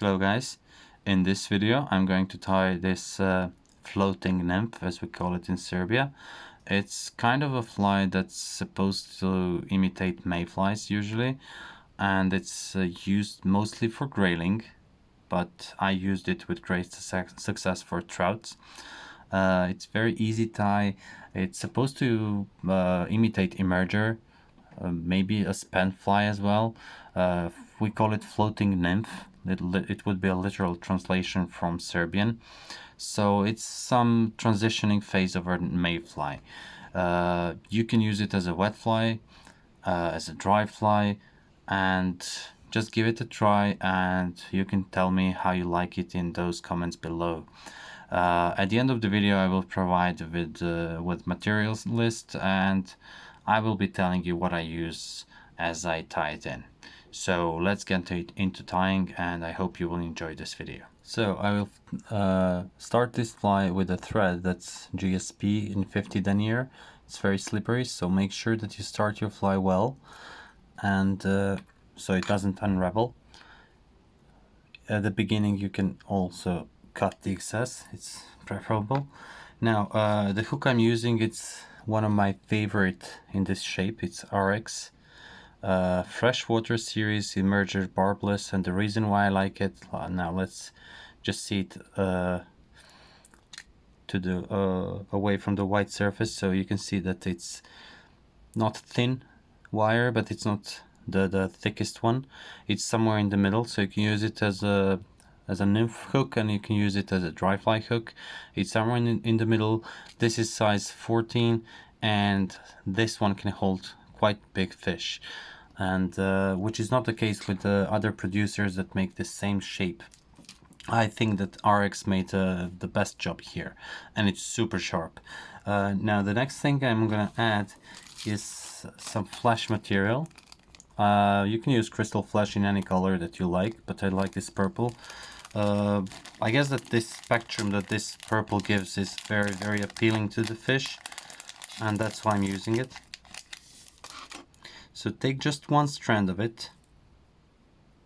Hello guys, in this video I'm going to tie this floating nymph, as we call it in Serbia. It's kind of a fly that's supposed to imitate mayflies usually, and it's used mostly for grayling, but I used it with great success for trouts. It's very easy tie. It's supposed to imitate emerger, maybe a span fly as well. We call it floating nymph. It would be a literal translation from Serbian. So it's some transitioning phase of a mayfly. You can use it as a wet fly, as a dry fly, and just give it a try, and you can tell me how you like it in those comments below. At the end of the video I will provide with materials list, and I will be telling you what I use as I tie it in. So let's get into tying, and I hope you will enjoy this video. So I will start this fly with a thread that's GSP in 50 denier. It's very slippery, so make sure that you start your fly well, and so it doesn't unravel. At the beginning you can also cut the excess, it's preferable. Now the hook I'm using, it's one of my favorite in this shape. It's RX freshwater series emerger barbless, and the reason why I like it, now let's just see it to the away from the white surface, so you can see that it's not thin wire, but it's not the thickest one. It's somewhere in the middle, so you can use it as a nymph hook, and you can use it as a dry fly hook. It's somewhere in the middle. This is size 14, and this one can hold quite big fish, and which is not the case with the other producers that make the same shape. I think that RX made the best job here, and it's super sharp. Now the next thing I'm gonna add is some flash material. You can use crystal flash in any color that you like, but I like this purple. I guess that this spectrum that this purple gives is very appealing to the fish, and that's why I'm using it. So take just one strand of it.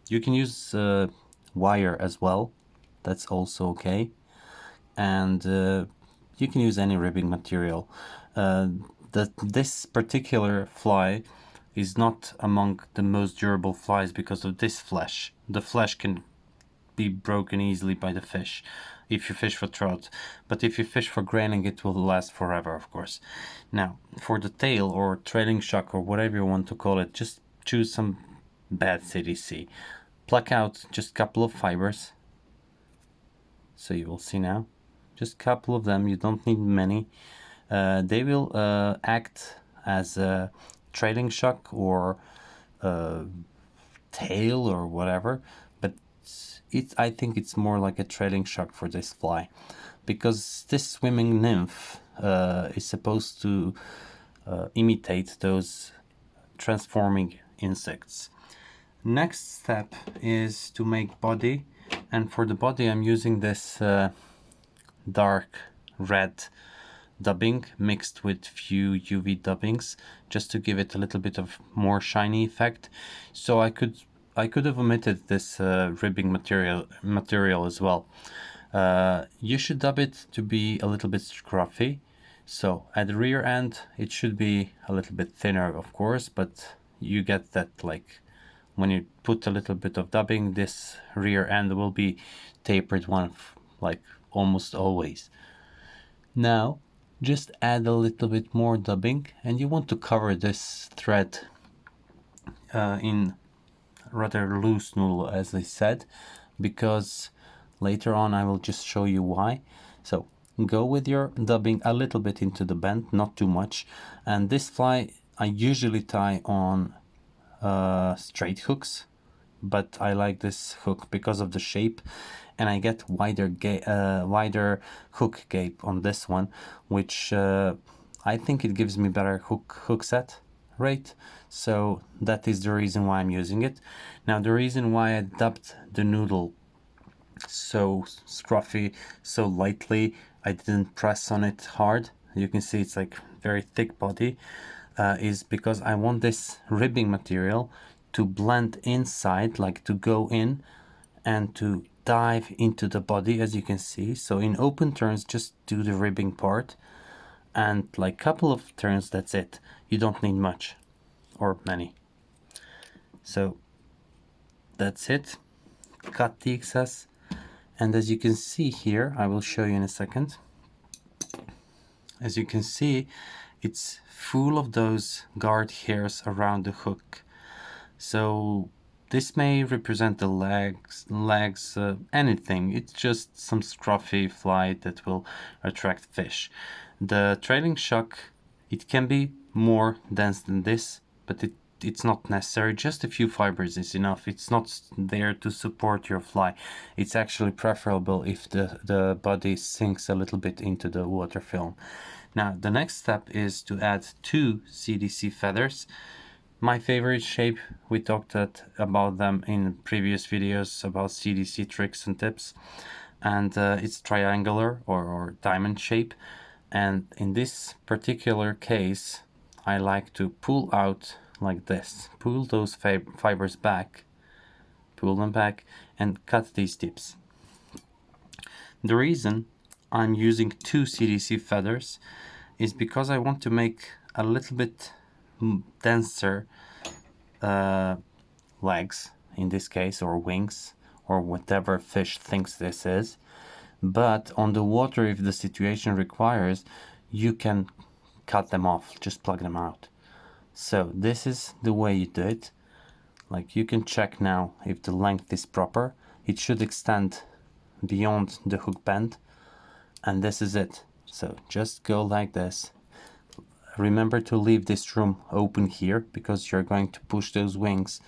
You can use wire as well, that's also okay, and you can use any ribbing material. This particular fly is not among the most durable flies because of this flesh. The flesh can be broken easily by the fish if you fish for trout, but if you fish for grayling it will last forever, of course. Now for the tail or trailing shock or whatever you want to call it, just choose some bad CDC. Pluck out just a couple of fibers, so you will see now, just a couple of them, you don't need many. They will act as a trailing shock or tail or whatever, but I think it's more like a trailing shock for this fly, because this swimming nymph is supposed to imitate those transforming insects. Next step is to make body, and for the body I'm using this dark red dubbing mixed with few UV dubbings, just to give it a little bit of more shiny effect. So I could have omitted this ribbing material as well. You should dub it to be a little bit scruffy, so at the rear end it should be a little bit thinner, of course, but you get that, like when you put a little bit of dubbing, this rear end will be tapered one, like almost always. Now just add a little bit more dubbing, and you want to cover this thread in rather loose noodle, as I said, because later on I will just show you why. So go with your dubbing a little bit into the bend, not too much. And this fly I usually tie on straight hooks, but I like this hook because of the shape, and I get wider hook gape on this one, which I think it gives me better hook set rate. So that is the reason why I'm using it. Now the reason why I dubbed the noodle so scruffy, so lightly, I didn't press on it hard, you can see it's like very thick body, is because I want this ribbing material to blend inside, like to go in and to dive into the body, as you can see. So in open turns, just do the ribbing part, and like couple of turns, that's it. You don't need much or many. So that's it. Cut the excess, and as you can see here, I will show you in a second. As you can see, it's full of those guard hairs around the hook. So this may represent the legs, anything. It's just some scruffy fly that will attract fish. The trailing shock, it can be more dense than this, but it's not necessary. Just a few fibers is enough. It's not there to support your fly. It's actually preferable if the body sinks a little bit into the water film. Now the next step is to add 2 CDC feathers. My favorite shape, we talked about them in previous videos about CDC tricks and tips, and it's triangular or diamond shape. And in this particular case, I like to pull out like this, pull those fibers back, pull them back, and cut these tips. The reason I'm using 2 CDC feathers is because I want to make a little bit denser legs in this case, or wings, or whatever fish thinks this is. But on the water, if the situation requires, you can cut them off, just plug them out. So this is the way you do it. Like, you can check now if the length is proper. It should extend beyond the hook bend, and this is it. So just go like this. Remember to leave this room open here, because you're going to push those wings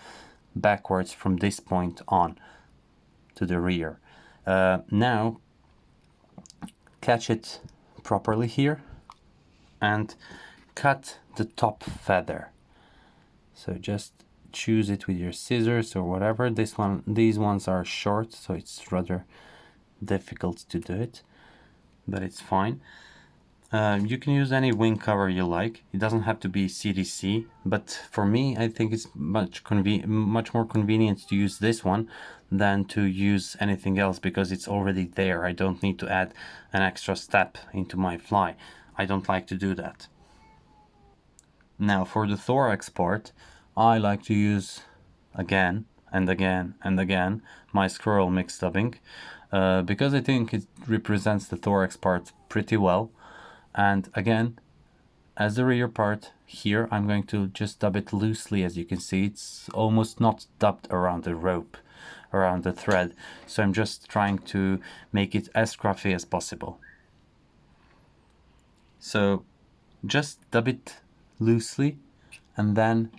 backwards from this point on to the rear. Now catch it properly here and cut the top feather. So just choose it with your scissors or whatever. These ones are short, so it's rather difficult to do it, but it's fine. You can use any wing cover you like. It doesn't have to be CDC, but for me, I think it's much more convenient to use this one than to use anything else, because it's already there. I don't need to add an extra step into my fly. I don't like to do that. Now for the thorax part, I like to use again and again and again my squirrel mix dubbing, because I think it represents the thorax part pretty well. And again, as the rear part here, I'm going to just dub it loosely. As you can see, it's almost not dubbed around the rope, around the thread. So I'm just trying to make it as scruffy as possible. So just dub it loosely, and then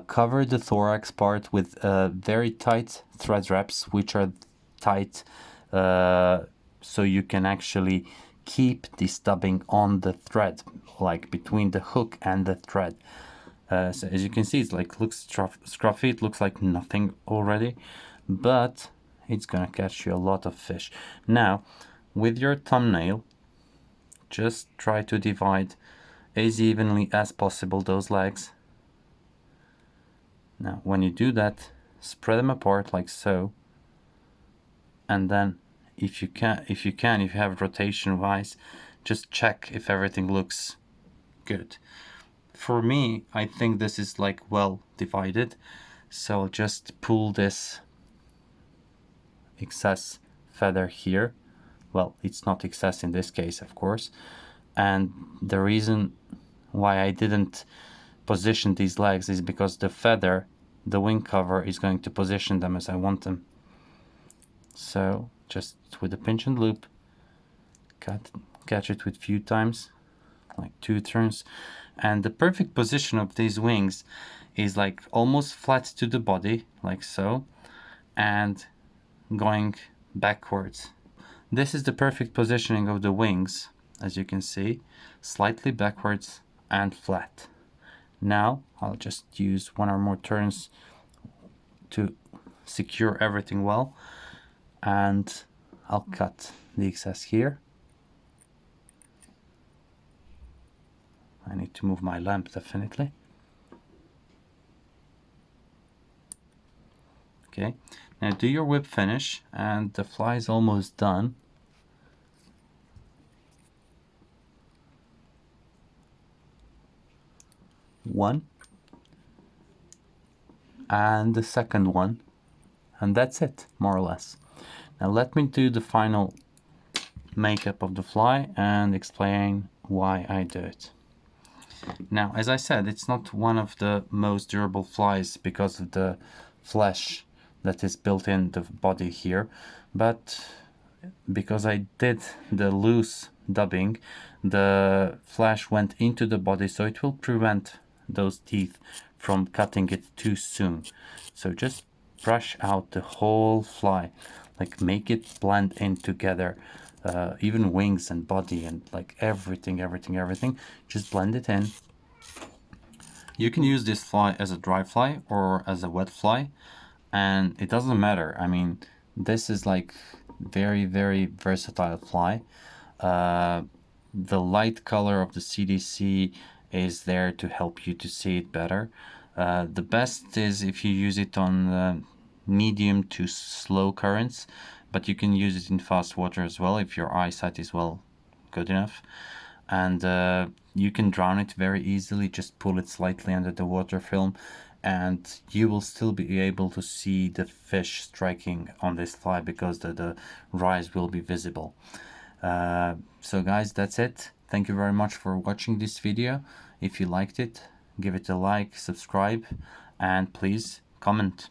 cover the thorax part with very tight thread wraps, which are tight so you can actually keep the stubbing on the thread, like between the hook and the thread. So as you can see, it's like looks scruffy. It looks like nothing already, but it's gonna catch you a lot of fish. Now with your thumbnail, just try to divide as evenly as possible those legs. Now when you do that, spread them apart like so, and then if you have rotation wise, just check if everything looks good. For me, I think this is like well divided, so I'll just pull this excess feather here. Well, it's not excess in this case, of course, and the reason why I didn't position these legs is because the feather, the wing cover, is going to position them as I want them. So just with a pinch and loop, catch it with a few times, like 2 turns, and the perfect position of these wings is like almost flat to the body, like so, and going backwards. This is the perfect positioning of the wings, as you can see, slightly backwards and flat. Now I'll just use 1 or more turns to secure everything well, and I'll cut the excess here. I need to move my lamp definitely. Okay, now do your whip finish, and the fly is almost done. One, and the second one, and that's it, more or less. Now let me do the final makeup of the fly and explain why I do it. Now, as I said, it's not one of the most durable flies because of the flesh that is built in the body here, but because I did the loose dubbing, the flesh went into the body, so it will prevent those teeth from cutting it too soon. So just brush out the whole fly, like make it blend in together, even wings and body and like everything, just blend it in. You can use this fly as a dry fly or as a wet fly, and it doesn't matter. I mean, this is like very, very versatile fly. The light color of the CDC is there to help you to see it better. The best is if you use it on medium to slow currents, but you can use it in fast water as well if your eyesight is well good enough. And you can drown it very easily. Just pull it slightly under the water film and you will still be able to see the fish striking on this fly because the rise will be visible. So guys, that's it. Thank you very much for watching this video. If you liked it, give it a like, subscribe, and please comment.